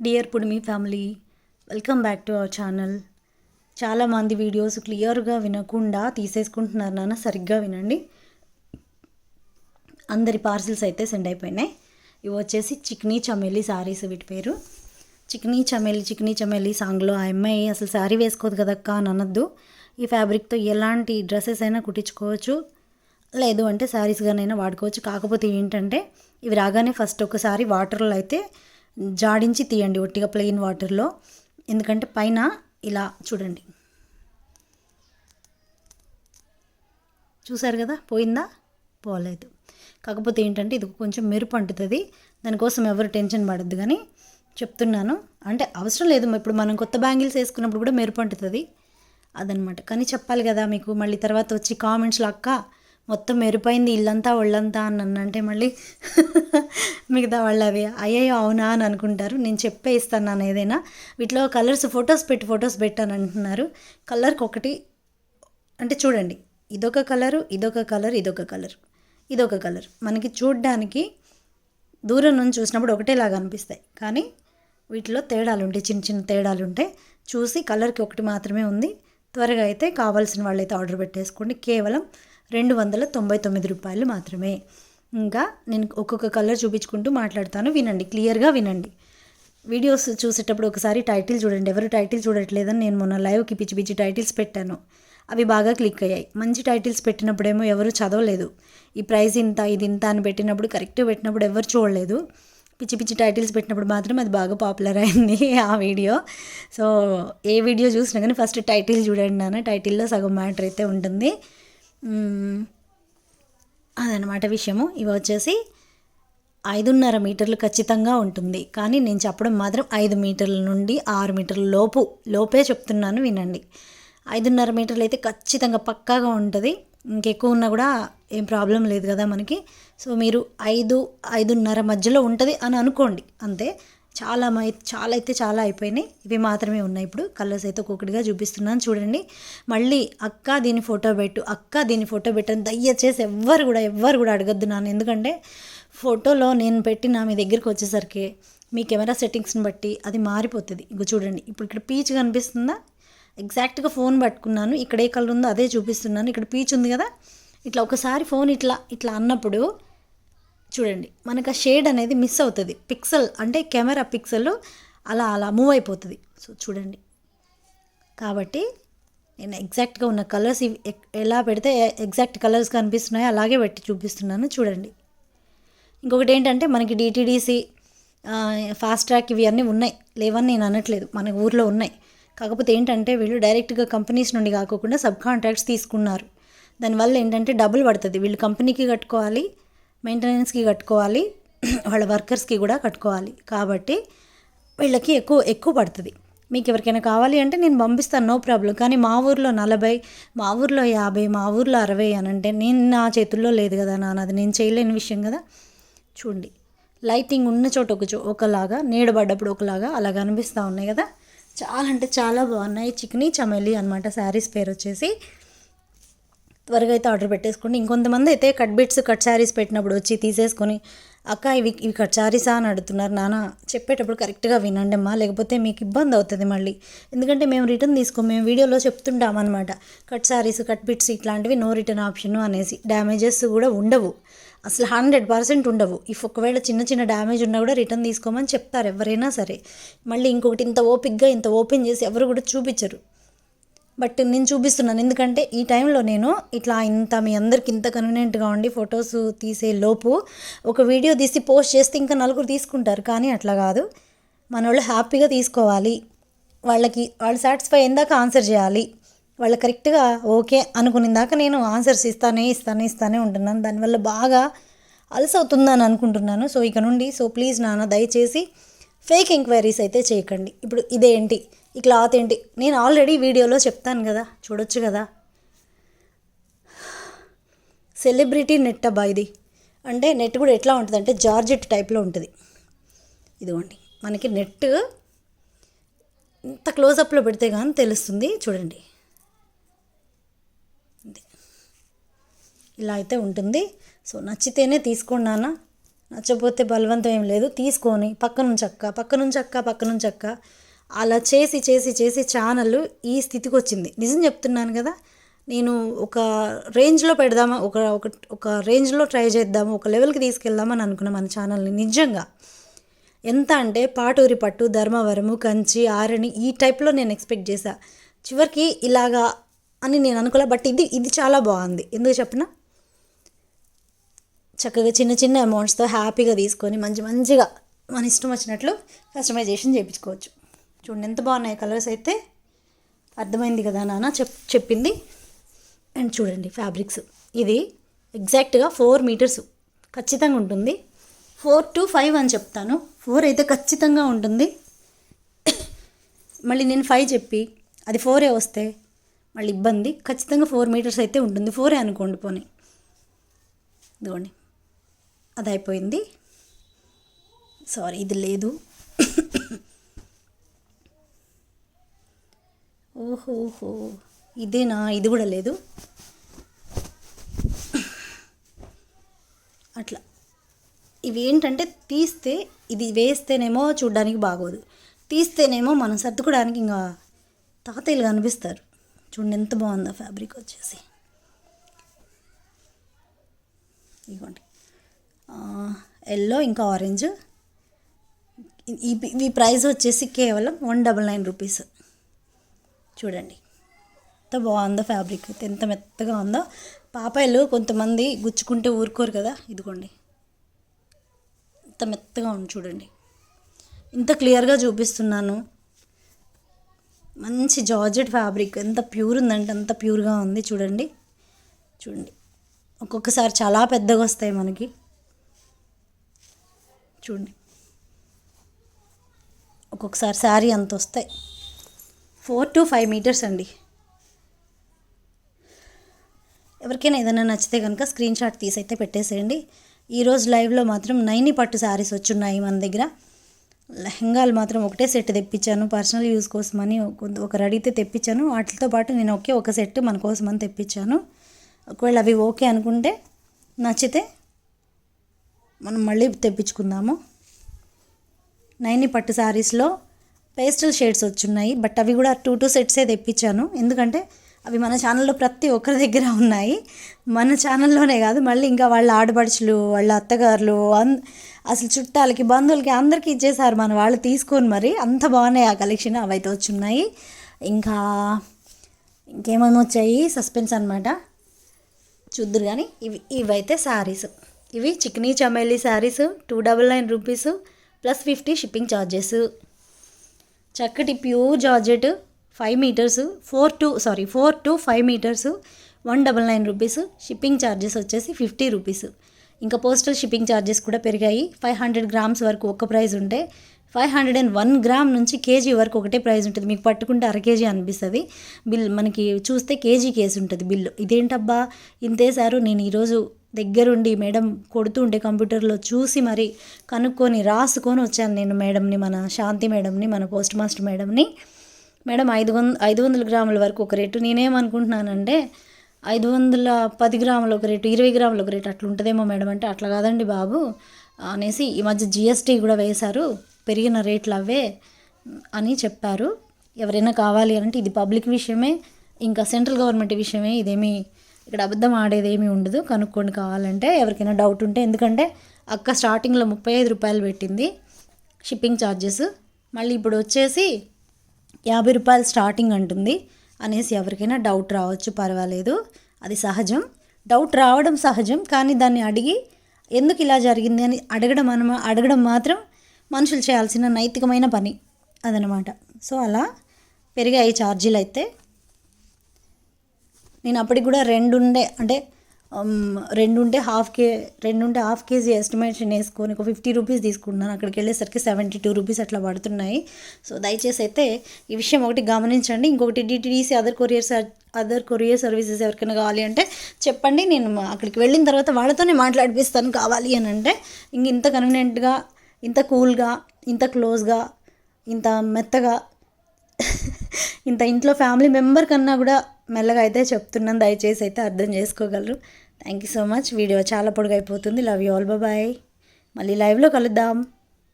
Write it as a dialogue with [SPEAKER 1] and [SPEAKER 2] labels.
[SPEAKER 1] Dear Pudimi family, welcome back to our channel. చాలామంది videos క్లియర్గా వినకుండా తీసేసుకుంటున్నారు నాన్న, సరిగ్గా వినండి. అందరి పార్సిల్స్ అయితే సెండ్ అయిపోయినాయి. ఇవి వచ్చేసి చిక్నీ చమేలి శారీస్, వీటి పేరు చిక్నీ చమేలి సాంగ్లో ఆ అమ్మాయి అసలు శారీ వేసుకోదు కదక్క అని అనొద్దు. ఈ ఫ్యాబ్రిక్తో ఎలాంటి డ్రెస్సెస్ అయినా కుట్టించుకోవచ్చు, లేదు అంటే శారీస్గానైనా వాడుకోవచ్చు. కాకపోతే ఏంటంటే ఇవి రాగానే ఫస్ట్ ఒకసారి వాటర్లో అయితే జాడించి తీయండి, ఒట్టిగా ప్లెయిన్ వాటర్లో. ఎందుకంటే పైన ఇలా చూడండి, చూసారు కదా, పోయిందా? పోలేదు. కాకపోతే ఏంటంటే ఇది కొంచెం మెరుపు అంటుతుంది, దానికోసం ఎవరు టెన్షన్ పడద్దు. కానీ చెప్తున్నాను, అంటే అవసరం లేదు. ఇప్పుడు మనం కొత్త బ్యాంగిల్స్ వేసుకున్నప్పుడు కూడా మెరుపు అంటుతుంది, అదనమాట. కానీ చెప్పాలి కదా మీకు. మళ్ళీ తర్వాత వచ్చి కామెంట్స్లో అక్క మొత్తం మెరుపైంది ఇల్లంతా ఒళ్ళంతా అని అంటే మళ్ళీ మిగతా వాళ్ళు అవి అయ్యో అవునా అని అనుకుంటారు. నేను చెప్పే ఇస్తాను నాన్న ఏదైనా. వీటిలో కలర్స్ ఫొటోస్ పెట్టాను అంటున్నారు. కలర్కి ఒకటి అంటే చూడండి, ఇదొక కలరు, ఇదొక కలర్, ఇదొక కలర్, ఇదొక కలర్. మనకి చూడ్డానికి దూరం నుంచి చూసినప్పుడు ఒకటేలాగా అనిపిస్తాయి, కానీ వీటిలో తేడాలు ఉంటాయి, చిన్న చిన్న తేడాలు ఉంటాయి. చూసి కలర్కి ఒకటి మాత్రమే ఉంది. త్వరగా అయితే కావాల్సిన వాళ్ళైతే ఆర్డర్ పెట్టేసుకోండి. కేవలం 299 రూపాయలు మాత్రమే. ఇంకా నేను ఒక్కొక్క కలర్ చూపించుకుంటూ మాట్లాడతాను, వినండి, క్లియర్గా వినండి. వీడియోస్ చూసేటప్పుడు ఒకసారి టైటిల్ చూడండి. ఎవరు టైటిల్ చూడట్లేదని నేను మొన్న లైవ్కి పిచ్చి పిచ్చి టైటిల్స్ పెట్టాను, అవి బాగా క్లిక్ అయ్యాయి. మంచి టైటిల్స్ పెట్టినప్పుడేమో ఎవరు చదవలేదు. ఈ ప్రైస్ ఇంత, ఇది ఇంత అని పెట్టినప్పుడు, కరెక్ట్గా పెట్టినప్పుడు ఎవరు చూడలేదు. పిచ్చి పిచ్చి టైటిల్స్ పెట్టినప్పుడు మాత్రం అది బాగా పాపులర్ అయింది ఆ వీడియో. సో ఏ వీడియో చూసినా కానీ ఫస్ట్ టైటిల్ చూడండి నాన్న, టైటిల్లో సగం మ్యాటర్ అయితే ఉంటుంది. అదనమాట విషయము. ఇవి వచ్చేసి 5.5 మీటర్లు ఖచ్చితంగా ఉంటుంది, కానీ నేను చెప్పడం మాత్రం 5 మీటర్ల నుండి 6 మీటర్ల లోపే చెప్తున్నాను, వినండి. 5.5 మీటర్లు అయితే ఖచ్చితంగా పక్కాగా ఉంటుంది. ఇంకెక్కువ ఉన్నా కూడా ఏం ప్రాబ్లం లేదు కదా మనకి. సో మీరు 5.5 మధ్యలో ఉంటుంది అని అనుకోండి, అంతే. చాలా అయితే చాలా అయిపోయినాయి, ఇవి మాత్రమే ఉన్నాయి. ఇప్పుడు కలర్స్ అయితే ఒక్కొక్కటిగా చూపిస్తున్నాను, చూడండి. మళ్ళీ అక్క దీని ఫోటో పెట్టు అని దయచేసి ఎవ్వరు కూడా అడగద్దు నాన్న. ఎందుకంటే ఫోటోలో నేను పెట్టిన మీ దగ్గరికి వచ్చేసరికి మీ కెమెరా సెట్టింగ్స్ని బట్టి అది మారిపోతుంది. ఇంకో చూడండి, ఇప్పుడు ఇక్కడ పీచ్ కనిపిస్తుందా? ఎగ్జాక్ట్గా ఫోన్ పట్టుకున్నాను, ఇక్కడ ఏ కలర్ ఉందో అదే చూపిస్తున్నాను. ఇక్కడ పీచ్ ఉంది కదా, ఇట్లా ఒకసారి ఫోన్ ఇట్లా అన్నప్పుడు చూడండి, మనకు ఆ షేడ్ అనేది మిస్ అవుతుంది. పిక్సెల్ అంటే కెమెరా పిక్సెల్ అలా మూవ్ అయిపోతుంది. సో చూడండి, కాబట్టి నేను ఎగ్జాక్ట్గా ఉన్న కలర్స్ ఎలా పెడితే ఎగ్జాక్ట్ కలర్స్ కనిపిస్తున్నాయో అలాగే పెట్టి చూపిస్తున్నాను, చూడండి. ఇంకొకటి ఏంటంటే మనకి డిటీడీసీ, ఫాస్ట్ ట్రాక్ ఇవి అన్నీ ఉన్నాయి, లేవని నేను అనట్లేదు, మన ఊర్లో ఉన్నాయి. కాకపోతే ఏంటంటే వీళ్ళు డైరెక్ట్గా కంపెనీస్ నుండి కాకుండా సబ్ కాంట్రాక్ట్స్ తీసుకున్నారు. దానివల్ల ఏంటంటే డబ్బులు పడుతుంది. వీళ్ళు కంపెనీకి కట్టుకోవాలి, మెయింటెనెన్స్కి కట్టుకోవాలి, వాళ్ళ వర్కర్స్కి కూడా కట్టుకోవాలి. కాబట్టి వీళ్ళకి ఎక్కువ పడుతుంది. మీకు ఎవరికైనా కావాలి అంటే నేను పంపిస్తాను, నో ప్రాబ్లం. కానీ మా ఊర్లో 40, మా ఊర్లో 50, మా ఊర్లో 60 అని అంటే నేను నా చేతుల్లో లేదు కదా నాన్న, అది నేను చేయలేని విషయం కదా. చూడండి, లైటింగ్ ఉన్న చోట ఒకలాగా, నీడ పడ్డప్పుడు ఒకలాగా అలా కనిపిస్తూ ఉన్నాయి కదా. చాలా అంటే చాలా బాగున్నాయి. చిక్నీ చమేలి అనమాట శారీస్ పేరు వచ్చేసి. త్వరగా అయితే ఆర్డర్ పెట్టేసుకోండి. ఇంకొంతమంది అయితే కట్ శారీస్ పెట్టినప్పుడు వచ్చి తీసేసుకొని అక్క ఇవి కట్ శారీసా అని అడుగుతున్నారు. నాన్న చెప్పేటప్పుడు కరెక్ట్గా వినండి అమ్మా, లేకపోతే మీకు ఇబ్బంది అవుతుంది మళ్ళీ. ఎందుకంటే మేము రిటర్న్ మేము వీడియోలో చెప్తుంటామన్నమాట, కట్ శారీస్, కట్ బిట్స్ ఇట్లాంటివి నో రిటర్న్ ఆప్షన్ అనేసి. డ్యామేజెస్ కూడా ఉండవు, అసలు 100% ఉండవు. ఇఫ్ ఒకవేళ చిన్న డ్యామేజ్ ఉన్నా కూడా రిటర్న్ తీసుకోమని చెప్తారు ఎవరైనా సరే. మళ్ళీ ఇంకొకటి, ఇంత ఓపెన్ చేసి ఎవరు కూడా చూపించరు. బట్ నేను చూపిస్తున్నాను, ఎందుకంటే ఈ టైంలో నేను మీ అందరికి ఇంత కన్వీనియంట్గా ఉండి ఫొటోస్ తీసే లోపు ఒక వీడియో తీసి పోస్ట్ చేస్తే ఇంకా 4 తీసుకుంటారు. కానీ అట్లా కాదు, మన వాళ్ళు హ్యాపీగా తీసుకోవాలి, వాళ్ళు సాటిస్ఫై అయిందాక ఆన్సర్ చేయాలి. వాళ్ళు కరెక్ట్గా ఓకే అనుకునేదాకా నేను ఆన్సర్స్ ఇస్తానే ఉంటున్నాను. దానివల్ల బాగా అలసవుతుందని అనుకుంటున్నాను. సో ఇక నుండి ప్లీజ్ నాన్న, దయచేసి ఫేక్ ఎంక్వైరీస్ అయితే చేయకండి. ఇప్పుడు ఇదేంటి, ఈ క్లాత్ ఏంటి, నేను ఆల్రెడీ వీడియోలో చెప్తాను కదా, చూడొచ్చు కదా. సెలబ్రిటీ నెట్ అబ్బా ఇది. అంటే నెట్ కూడా ఎట్లా ఉంటుంది అంటే జార్జెట్ టైప్లో ఉంటుంది. ఇదిగోండి, మనకి నెట్ ఇంత క్లోజప్లో పెడితే కానీ తెలుస్తుంది, చూడండి. ఇలా అయితే ఉంటుంది. సో నచ్చితేనే తీసుకోండి నాన్న, నచ్చపోతే బలవంతం ఏం లేదు, తీసుకొని పక్కనుంచక్క అలా చేసి చేసి చేసి ఛానల్ ఈ స్థితికి వచ్చింది. నిజం చెప్తున్నాను కదా, నేను ఒక రేంజ్లో పెడదామా, ఒక ఒక ఒక రేంజ్లో ట్రై చేద్దాము, ఒక లెవెల్కి తీసుకెళ్దామని అనుకున్నాం మన ఛానల్ని. నిజంగా ఎంత అంటే పాటూరి పట్టు, ధర్మవరము, కంచి, ఆరణి ఈ టైప్లో నేను ఎక్స్పెక్ట్ చేశా. చివరికి ఇలాగా అని నేను అనుకోలే. బట్ ఇది చాలా బాగుంది. ఎందుకు చెప్పిన, చక్కగా చిన్న చిన్న అమౌంట్స్తో హ్యాపీగా తీసుకొని మంచిగా మన ఇష్టం వచ్చినట్లు కస్టమైజేషన్ చేయించుకోవచ్చు. చూడండి ఎంత బాగున్నాయి కలర్స్. అయితే అర్థమైంది కదా నాన్న చెప్పింది. అండ్ చూడండి ఫ్యాబ్రిక్స్, ఇది ఎగ్జాక్ట్గా 4 మీటర్స్ ఖచ్చితంగా ఉంటుంది. 4 to 5 అని చెప్తాను. 4 అయితే ఖచ్చితంగా ఉంటుంది. మళ్ళీ నేను 5 చెప్పి అది 4 వస్తే మళ్ళీ ఇబ్బంది. ఖచ్చితంగా 4 మీటర్స్ అయితే ఉంటుంది. 4 అనుకోండి పోనీ. ఇదిగోండి అది అయిపోయింది. సారీ ఇది లేదు. ఓహోహో ఇదేనా, ఇది కూడా లేదు. అట్లా ఇవి ఏంటంటే తీస్తే ఇది వేస్తేనేమో చూడ్డానికి బాగోదు, తీస్తేనేమో మనం సర్దుకోవడానికి ఇంకా తాతయ్యలు కనిపిస్తారు. చూడండి ఎంత బాగుందో ఫ్యాబ్రిక్ వచ్చేసి. ఇదిగోండి ఎల్లో ఇంకా ఆరెంజ్. ఈ ప్రైస్ వచ్చేసి కేవలం 199 రూపీస్. చూడండి ఎంత బాగుందో ఫ్యాబ్రిక్, ఎంత మెత్తగా ఉందో. పాపాయలు కొంతమంది గుచ్చుకుంటే ఊరుకోరు కదా, ఇదిగోండి ఎంత మెత్తగా ఉంది చూడండి. ఇంత క్లియర్గా చూపిస్తున్నాను. మంచి జార్జెట్ ఫ్యాబ్రిక్, ఎంత ప్యూర్ ఉందంటే అంత ప్యూర్గా ఉంది. చూడండి ఒక్కొక్కసారి చాలా పెద్దగా వస్తాయి మనకి. చూడండి ఒక్కొక్కసారి శారీ అంత వస్తాయి. 4 to 5 మీటర్స్ అండి. ఎవరికైనా ఏదైనా నచ్చితే కనుక స్క్రీన్ షాట్ తీసి అయితే పెట్టేసేయండి. ఈరోజు లైవ్లో మాత్రం నైని పట్టు శారీస్ వచ్చున్నాయి మన దగ్గర. లెహంగాలు మాత్రం ఒకటే సెట్ తెప్పించాను పర్సనల్ యూస్ కోసమని. ఒకరు అడిగితే తెప్పించాను. వాటితో పాటు నేను ఒక సెట్ మన కోసమని తెప్పించాను. ఒకవేళ అవి ఓకే అనుకుంటే, నచ్చితే మనం మళ్ళీ తెప్పించుకుందాము. నైని పట్టు శారీస్లో పేస్టల్ షేడ్స్ వచ్చున్నాయి. బట్ అవి కూడా 2 సెట్సే తెప్పించాను. ఎందుకంటే అవి మన ఛానల్లో ప్రతి ఒక్కరి దగ్గర ఉన్నాయి. మన ఛానల్లోనే కాదు, మళ్ళీ ఇంకా వాళ్ళ ఆడపడుచులు, వాళ్ళ అత్తగారులు, అసలు చుట్టాలకి, బంధువులకి అందరికీ ఇచ్చేసారు మన వాళ్ళు తీసుకొని. మరి అంత బాగున్నాయి ఆ కలెక్షన్. అవైతే వచ్చున్నాయి. ఇంకేమేమి వచ్చాయి సస్పెన్స్ అనమాట, చూద్దరు. కానీ ఇవైతే శారీస్, ఇవి Chikni Chameli saris 299 rupees plus 50 shipping charges. చక్కటి pure georgette 5 metres 4 to 5 metres 199 rupees. Shipping charges వచ్చేసి 50 రూపీస్. ఇంకా పోస్టల్ షిప్పింగ్ ఛార్జెస్ కూడా పెరిగాయి. 500 గ్రామ్స్ వరకు ఒక ప్రైస్ ఉంటే 501 గ్రామ్ నుంచి కేజీ వరకు ఒకటే ప్రైస్ ఉంటుంది. మీకు పట్టుకుంటే అర కేజీ అనిపిస్తుంది బిల్, మనకి చూస్తే కేజీ కేసు ఉంటుంది బిల్లు. ఇదేంటబ్బా ఇంతేసారు. నేను ఈరోజు దగ్గరుండి మేడం కొడుతూ ఉంటే కంప్యూటర్లో చూసి మరి కనుక్కొని రాసుకొని వచ్చాను నేను మేడంని, మన శాంతి మేడంని, మన పోస్ట్ మాస్టర్ మేడంని. మేడం 500 గ్రాముల వరకు ఒక రేటు. నేనేమనుకుంటున్నానంటే 510 గ్రాములు ఒక రేటు, 20 గ్రాములు ఒక రేటు అట్లా ఉంటుందేమో మేడం అంటే, అట్లా కాదండి బాబు అనేసి, ఈ మధ్య జిఎస్టీ కూడా వేశారు, పెరిగిన రేట్లు అవే అని చెప్పారు. ఎవరైనా కావాలి అంటే ఇది పబ్లిక్ విషయమే, ఇంకా సెంట్రల్ గవర్నమెంట్ విషయమే, ఇదేమీ ఇక్కడ అబద్ధం ఆడేది ఏమీ ఉండదు. కనుక్కొని కావాలంటే ఎవరికైనా డౌట్ ఉంటే. ఎందుకంటే అక్క స్టార్టింగ్లో 35 రూపాయలు పెట్టింది షిప్పింగ్ ఛార్జెస్, మళ్ళీ ఇప్పుడు వచ్చేసి 50 రూపాయలు స్టార్టింగ్ అంటుంది అనేసి ఎవరికైనా డౌట్ రావచ్చు, పర్వాలేదు, అది సహజం. డౌట్ రావడం సహజం. కానీ దాన్ని అడిగి ఎందుకు ఇలా జరిగింది అని అడగడం మాత్రం మనుషులు చేయాల్సిన నైతికమైన పని అదనమాట. సో అలా పెరిగాయి ఛార్జీలు. అయితే నేను అప్పటికి కూడా రెండుంటే హాఫ్ కేజీ ఎస్టిమేషన్ వేసుకొని ఒక 50 రూపీస్ తీసుకుంటున్నాను. అక్కడికి వెళ్ళేసరికి 72 రూపీస్ అట్లా పడుతున్నాయి. సో దయచేసి అయితే ఈ విషయం ఒకటి గమనించండి. ఇంకొకటి DTDC అదర్ కొరియర్ సర్వీసెస్ ఎవరికైనా కావాలి అంటే చెప్పండి. నేను అక్కడికి వెళ్ళిన తర్వాత వాళ్ళతోనే మాట్లాడిపిస్తాను కావాలి అని అంటే. ఇంత కన్వీనియంట్గా, ఇంత కూల్గా, ఇంత క్లోజ్గా, ఇంత మెత్తగా, ఇంత ఇంట్లో ఫ్యామిలీ మెంబర్ కన్నా కూడా మెల్లగా అయితే చెప్తున్నాను. దయచేసి అయితే అర్థం చేసుకోగలరు. Thank you so much. Video చాలా పొడుగైపోతుంది. Love you all, bye. మళ్ళీ లైవ్లో కలుద్దాం.